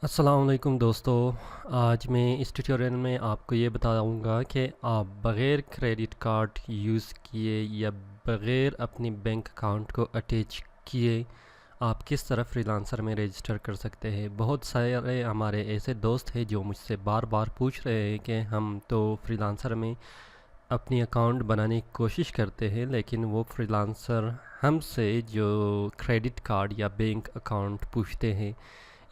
अस्सलाम वालेकुम दोस्तों। आज मैं इस ट्यूटोरियल में आपको ये बताऊंगा कि आप बग़ैर क्रेडिट कार्ड यूज़ किए या बग़ैर अपनी बैंक अकाउंट को अटैच किए आप किस तरह फ्रीलांसर में रजिस्टर कर सकते हैं। बहुत सारे हमारे ऐसे दोस्त हैं जो मुझसे बार बार पूछ रहे हैं कि हम तो फ्रीलांसर में अपनी अकाउंट बनाने की कोशिश करते हैं, लेकिन वो फ्रीलांसर हमसे जो क्रेडिट कार्ड या बैंक अकाउंट पूछते हैं,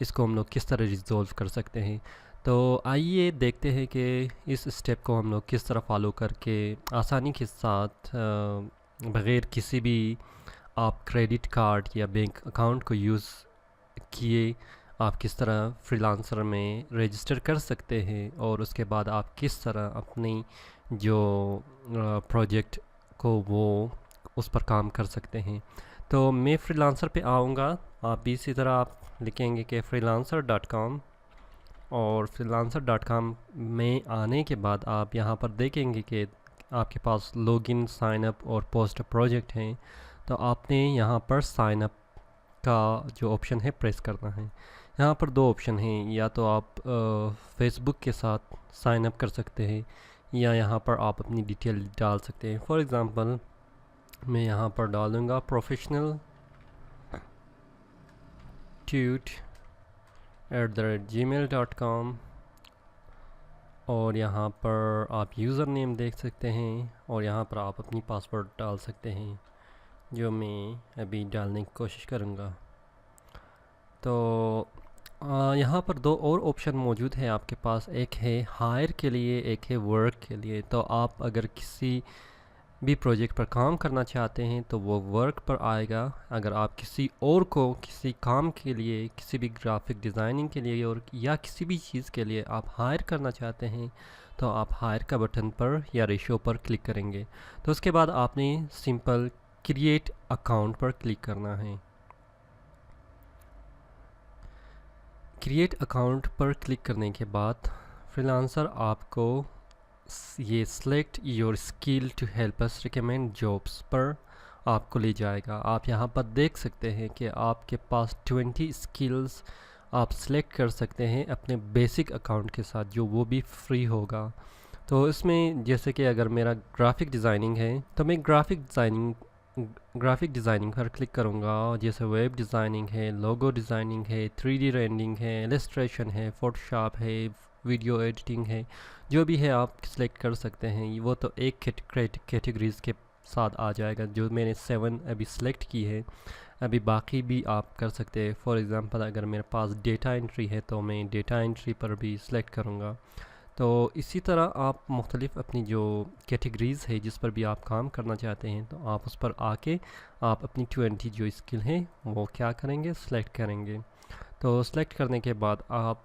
इसको हम लोग किस तरह रिजॉल्व कर सकते हैं। तो आइए देखते हैं कि इस स्टेप को हम लोग किस तरह फॉलो करके आसानी के साथ बग़ैर किसी भी आप क्रेडिट कार्ड या बैंक अकाउंट को यूज़ किए आप किस तरह फ्रीलांसर में रजिस्टर कर सकते हैं, और उसके बाद आप किस तरह अपनी जो प्रोजेक्ट को वो उस पर काम कर सकते हैं। तो मैं फ्रीलांसर पे आऊँगा। आप भी इसी तरह आप लिखेंगे कि freelancer.com, और freelancer.com में आने के बाद आप यहाँ पर देखेंगे कि आपके पास लॉगिन, साइन अप और पोस्ट प्रोजेक्ट हैं। तो आपने यहाँ पर साइन अप का जो ऑप्शन है प्रेस करना है। यहाँ पर दो ऑप्शन हैं, या तो आप फेसबुक के साथ साइन अप कर सकते हैं या यहाँ पर आप अपनी डिटेल डाल सकते हैं। फॉर एग्ज़ाम्पल मैं यहाँ पर डालूँगा प्रोफेशनल tut@gmail.com, और यहाँ पर आप यूज़र नेम देख सकते हैं और यहाँ पर आप अपनी पासवर्ड डाल सकते हैं, जो मैं अभी डालने की कोशिश करूँगा। तो यहाँ पर दो और ऑप्शन मौजूद है आपके पास, एक है हायर के लिए, एक है वर्क के लिए। तो आप अगर किसी भी प्रोजेक्ट पर काम करना चाहते हैं तो वो वर्क पर आएगा। अगर आप किसी और को किसी काम के लिए, किसी भी ग्राफिक डिज़ाइनिंग के लिए और या किसी भी चीज़ के लिए आप हायर करना चाहते हैं तो आप हायर का बटन पर या रेशो पर क्लिक करेंगे। तो उसके बाद आपने सिंपल क्रिएट अकाउंट पर क्लिक करना है। क्रिएट अकाउंट पर क्लिक करने के बाद फ्रीलांसर आपको ये select your skill to help us recommend jobs पर आपको ले जाएगा। आप यहाँ पर देख सकते हैं कि आपके पास 20 स्किल्स आप सिलेक्ट कर सकते हैं अपने बेसिक अकाउंट के साथ, जो वो भी फ्री होगा। तो इसमें जैसे कि अगर मेरा ग्राफिक डिज़ाइनिंग है तो मैं ग्राफिक डिज़ाइनिंग पर क्लिक करूँगा। जैसे वेब डिज़ाइनिंग है, लोगो डिज़ाइनिंग है, 3D रेंडरिंग है, इलस्ट्रेशन है, फोटोशॉप है, वीडियो एडिटिंग है, जो भी है आप सिलेक्ट कर सकते हैं। वो तो एक कैटेगरीज़ के साथ आ जाएगा, जो मैंने 7 अभी सिलेक्ट की है। अभी बाकी भी आप कर सकते हैं। फॉर एग्ज़ाम्पल अगर मेरे पास डेटा एंट्री है तो मैं डेटा एंट्री पर भी सिलेक्ट करूँगा। तो इसी तरह आप मुख्तलिफ़ अपनी जो कैटेगरीज़ है जिस पर भी आप काम करना चाहते हैं, तो आप उस पर आके आप अपनी 20 जो स्किल हैं वो क्या करेंगे, सेलेक्ट करेंगे। तो सेलेक्ट करने के बाद आप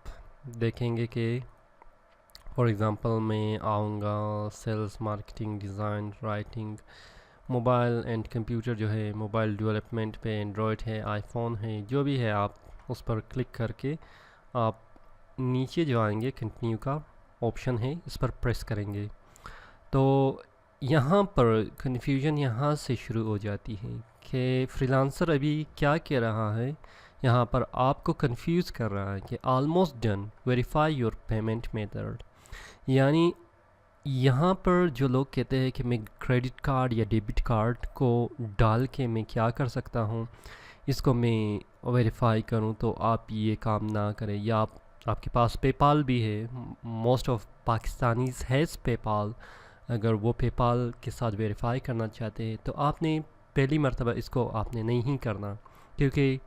देखेंगे कि फॉर एग्ज़ाम्पल मैं आऊँगा sales, marketing, design, writing, mobile and computer जो है, मोबाइल डेवलपमेंट पे एंड्रॉयड है, आईफोन है, जो भी है आप उस पर क्लिक करके आप नीचे जो आएंगे कंटिन्यू का ऑप्शन है, इस पर प्रेस करेंगे। तो यहाँ पर कन्फ्यूजन यहाँ से शुरू हो जाती है कि फ्रीलांसर अभी क्या कह रहा है। यहाँ पर आपको कंफ्यूज कर रहा है कि almost done, verify your payment method. यानी यहाँ पर जो लोग कहते हैं कि मैं क्रेडिट कार्ड या डेबिट कार्ड को डाल के मैं क्या कर सकता हूँ, इसको मैं वेरीफाई करूँ, तो आप ये काम ना करें। या आपके पास पेपाल भी है, most of Pakistanis has PayPal. अगर वो पेपाल के साथ वेरीफाई करना चाहते हैं तो आपने पहली मर्तबा इसको आपने नहीं करना, क्योंकि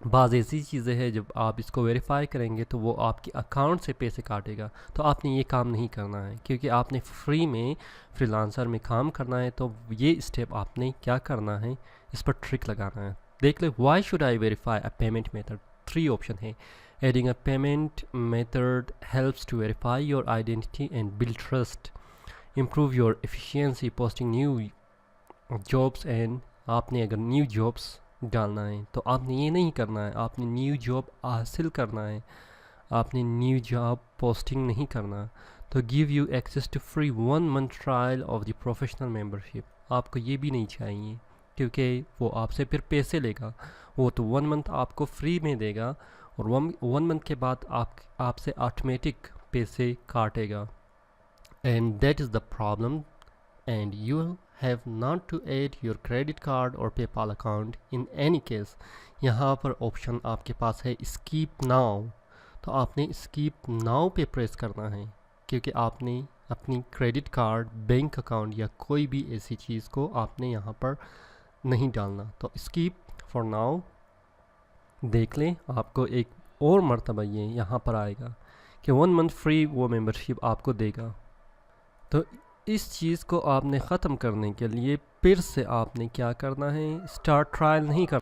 बाज़ ऐसी चीज़ें हैं जब आप इसको वेरीफाई करेंगे तो वो आपके अकाउंट से पैसे काटेगा। तो आपने ये काम नहीं करना है, क्योंकि आपने फ्री में फ्रीलांसर में काम करना है। तो ये स्टेप आपने क्या करना है, इस पर ट्रिक लगाना है। देख ले, why should I verify a payment method. 3 option है। Adding a payment method helps to verify your identity and build trust, improve your efficiency, posting new jobs and. आपने अगर न्यू जॉब्स डालना है तो आपने ये नहीं करना है, आपने न्यू जॉब हासिल करना है, आपने न्यू जॉब पोस्टिंग नहीं करना। तो give you access to free 1 month trial of the professional membership. आपको ये भी नहीं चाहिए, क्योंकि वो आपसे फिर पैसे लेगा। वो तो 1 मंथ आपको फ्री में देगा और 1 मंथ के बाद आपसे ऑटोमेटिक पैसे काटेगा। And that is the problem, and you have not to add your credit card और PayPal account in any case. यहाँ पर ऑप्शन आपके पास है स्कीप नाउ, तो आपने स्कीप नाउ पे प्रेस करना है, क्योंकि आपने अपनी क्रेडिट कार्ड, बैंक अकाउंट या कोई भी ऐसी चीज़ को आपने यहाँ पर नहीं डालना। तो स्कीप फॉर नाउ देख लें, आपको एक और मर्तबा ये यहाँ पर आएगा कि 1 मंथ फ्री वो मेंबरशिप आपको देगा। तो इस चीज़ को आपने ख़त्म करने के लिए फिर से आपने क्या करना है, स्टार्ट ट्रायल नहीं कर,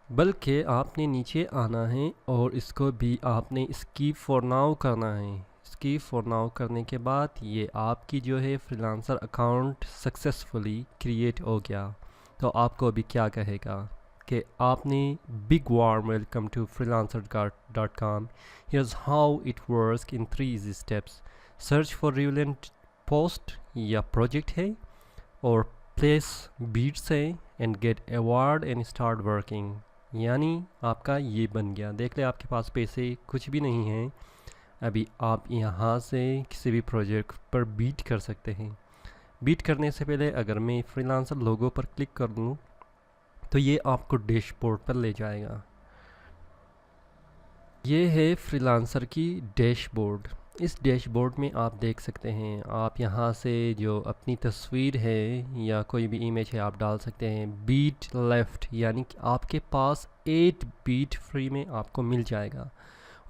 बल्कि आपने नीचे आना है और इसको भी आपने स्कीप फॉर नाउ करना है। स्कीप फॉर नाउ करने के बाद ये आपकी जो है फ्रीलांसर अकाउंट सक्सेसफुली क्रिएट हो गया। तो आपको अभी क्या कहेगा कि आपने big warm welcome to freelancer.com, here's how it works in 3 easy steps, search for relevant post या प्रोजेक्ट है, और प्लेस बीट्स है, and get award and start working. यानी आपका ये बन गया। देख ले, आपके पास पैसे कुछ भी नहीं हैं, अभी आप यहाँ से किसी भी प्रोजेक्ट पर बीट कर सकते हैं। बीट करने से पहले अगर मैं फ्रीलांसर लोगो पर क्लिक कर दूँ तो ये आपको डैशबोर्ड पर ले जाएगा। ये है फ्रीलांसर की डैशबोर्ड। इस डैशबोर्ड में आप देख सकते हैं, आप यहाँ से जो अपनी तस्वीर है या कोई भी इमेज है आप डाल सकते हैं। बीट लेफ़्ट यानी कि आपके पास 8 बीट फ्री में आपको मिल जाएगा,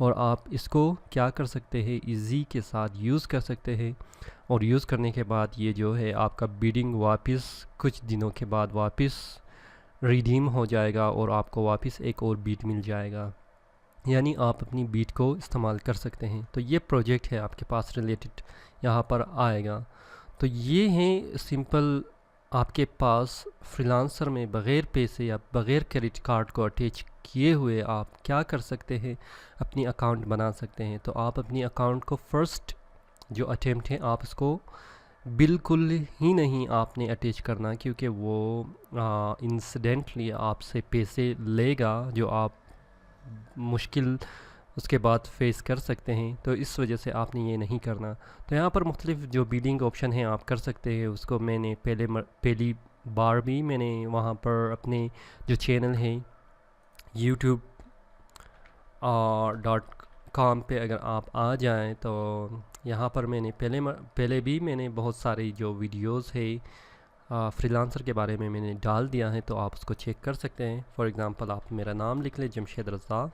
और आप इसको क्या कर सकते हैं, इजी के साथ यूज़ कर सकते हैं। और यूज़ करने के बाद ये जो है आपका बिडिंग वापस कुछ दिनों के बाद वापस रिडीम हो जाएगा और आपको वापस एक और बीट मिल जाएगा। यानी आप अपनी बीट को इस्तेमाल कर सकते हैं। तो ये प्रोजेक्ट है आपके पास रिलेटेड यहाँ पर आएगा। तो ये है सिंपल, आपके पास फ्रीलांसर में बग़ैर पैसे या बग़ैर क्रेडिट कार्ड को अटैच किए हुए आप क्या कर सकते हैं, अपनी अकाउंट बना सकते हैं। तो आप अपनी अकाउंट को फर्स्ट जो अटेम्प्ट है आप उसको बिल्कुल ही नहीं आपने अटैच करना, क्योंकि वो इंसिडेंटली आपसे पैसे लेगा जो आप मुश्किल उसके बाद फेस कर सकते हैं। तो इस वजह से आपने ये नहीं करना। तो यहाँ पर मुख्तलिफ जो बिलिंग ऑप्शन है आप कर सकते हैं, उसको मैंने पहली बार भी मैंने वहाँ पर अपने जो चैनल है youtube.com पे अगर आप आ जाएं तो यहाँ पर मैंने पहले भी मैंने बहुत सारी जो वीडियोस है फ्रीलांसर के बारे में मैंने डाल दिया है, तो आप उसको चेक कर सकते हैं। फॉर एग्ज़ाम्पल आप मेरा नाम लिख लें, जमशेद रज़ा,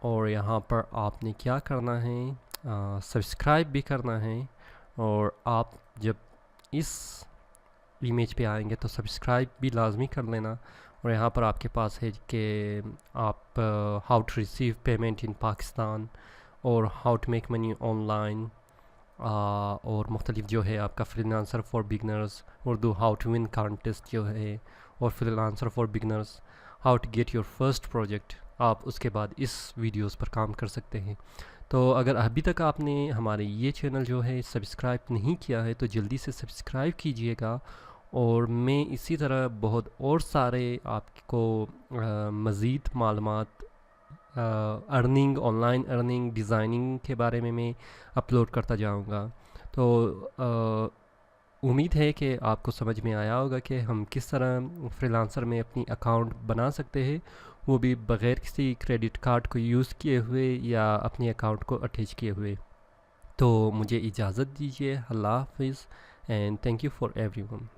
और यहाँ पर आपने क्या करना है, सब्सक्राइब भी करना है। और आप जब इस इमेज पे आएंगे तो सब्सक्राइब भी लाजमी कर लेना। और यहाँ पर आपके पास है कि आप how to receive payment in Pakistan और how to make money online, और मुख्तलिफ जो है आपका freelancer for beginners, Urdu how to win contest जो है, और freelancer for beginners how to get your first project. आप उसके बाद इस वीडियोस पर काम कर सकते हैं। तो अगर अभी तक आपने हमारे ये चैनल जो है सब्सक्राइब नहीं किया है तो जल्दी से सब्सक्राइब कीजिएगा। और मैं इसी तरह बहुत और सारे आपको मज़ीद मालूमात अर्निंग, ऑनलाइन अर्निंग, डिज़ाइनिंग के बारे में मैं अपलोड करता जाऊंगा। तो उम्मीद है कि आपको समझ में आया होगा कि हम किस तरह फ्रीलांसर में अपनी अकाउंट बना सकते हैं, वो भी बग़ैर किसी क्रेडिट कार्ड को यूज़ किए हुए या अपने अकाउंट को अटैच किए हुए। तो मुझे इजाज़त दीजिए। अल्लाह हाफ़िज़ and thank you for everyone.